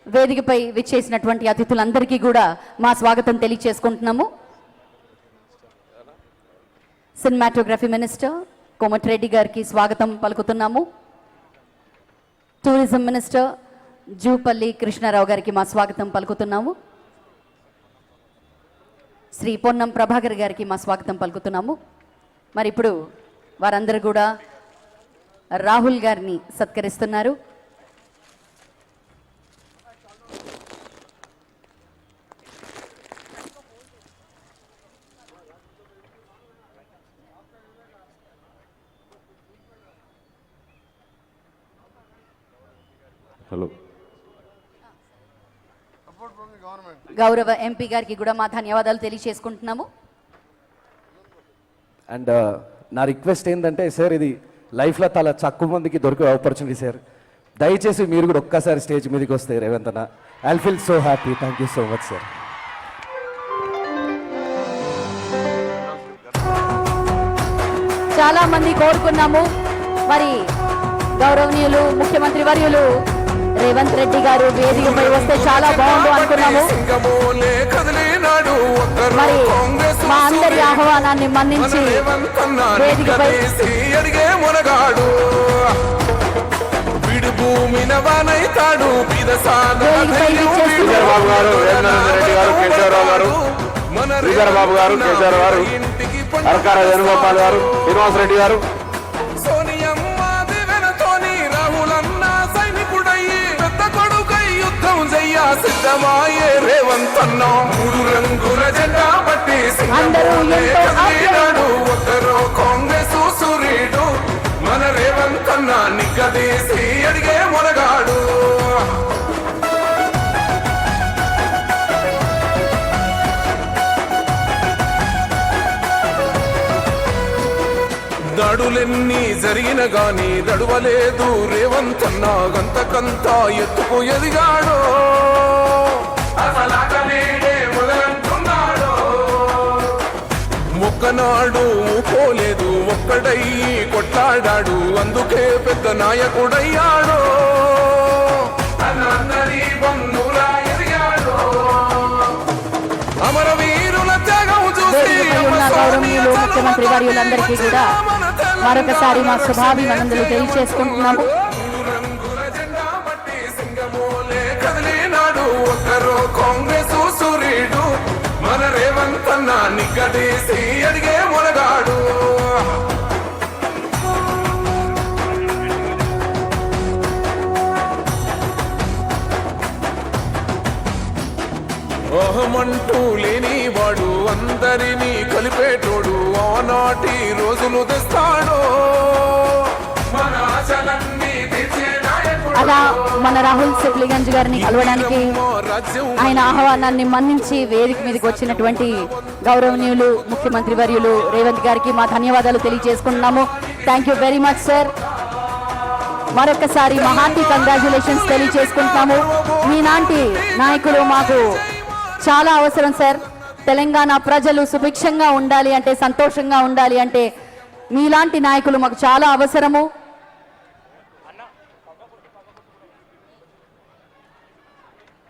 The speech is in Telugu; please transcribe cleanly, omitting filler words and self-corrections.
వేదికపై విచ్చేసినటువంటి అతిథులందరికీ కూడా మా స్వాగతం తెలియజేసుకుంటున్నాము. సినిమాటోగ్రఫీ మినిస్టర్ కోమటిరెడ్డి గారికి స్వాగతం పలుకుతున్నాము. టూరిజం మినిస్టర్ జూపల్లి కృష్ణారావు గారికి మా స్వాగతం పలుకుతున్నాము. శ్రీ పొన్నం ప్రభాకర్ గారికి మా స్వాగతం పలుకుతున్నాము. మరి ఇప్పుడు వారందరూ కూడా రాహుల్ గారిని సత్కరిస్తున్నారు. హలో, గౌరవ ఎంపీ గారికి కూడా మా ధన్యవాదాలు తెలియజేసుకుంటున్నాము. అండ్ నా రిక్వెస్ట్ ఏంటంటే సార్, ఇది లైఫ్లో చాలా తక్కువ మందికి దొరికే ఆపర్చునిటీ సార్. దయచేసి మీరు కూడా ఒక్కసారి స్టేజ్ మీదకి వస్తే రేవంత్ అన్న, I feel so happy. Thank you so much sir. చాలా మంది కోరుకున్నాము. మరి గౌరవనీయులు ముఖ్యమంత్రి వర్యులు రేవంత్ రెడ్డి గారు వేదికపై వస్తే చాలా బాగుండు అనుకున్నాము. మరి మా అందరి ఆహ్వానాన్ని మన్నించి వేదికపై బాబు గారు, కేసీఆర్ గారు, అరకార వేణుగోపాల్ గారు, శ్రీనివాస్ రెడ్డి గారు, సిద్ధమాయే రేవంత్ అన్న మూడు రంగుల జెండా పట్టి సింగమోలేడు. ఒకరు కాంగ్రెస్ సూర్యుడు, మన రేవంత్ అన్న నిగ్గదీసి అడిగే మొనగాడు. దాడులెన్ని జరిగిన గాని దడువలేదు రేవంత్ అన్న, గంతకంత ఎత్తుకు ఎదిగాడు. ఒక్కనాడు పోలేదు, ఒక్కడయ్యి కొట్లాడాడు, అందుకే పెద్ద నాయకుడయ్యాడు. అమరవీరుల త్యాగం చూసి గౌరవనీయులు ముఖ్యమంత్రి వర్యులందరికీ కూడా మరొకసారి మా శుభాభినందనలు తెలియజేసుకుంటున్నాము. ఒకరు కాంగ్రెస్ సూర్యుడు, మన రేవంత్ అన్న నిగ్గదీసి అడిగే మొనగాడు. ఓహమంటూ లేనివాడు, అందరినీ కలిపేటోడు, ఆనాటి రోజులు తెస్తాడు. మన ఆశలన్నీ అలా మన రాహుల్ సిప్లిగంజ్ గారిని కలవడానికి ఆయన ఆహ్వానాన్ని మన్నించి వేదిక మీదకి వచ్చినటువంటి గౌరవనీయులు ముఖ్యమంత్రి వర్యులు రేవంత్ గారికి మా ధన్యవాదాలు తెలియజేసుకుంటున్నాము. Thank you very much sir. మరొకసారి మా హార్టీ కంగ్రాచులేషన్స్ తెలియజేసుకుంటున్నాము. మీలాంటి నాయకులు మాకు చాలా అవసరం సార్. తెలంగాణ ప్రజలు సుభిక్షంగా ఉండాలి అంటే, సంతోషంగా ఉండాలి అంటే మీలాంటి నాయకులు మాకు చాలా అవసరము.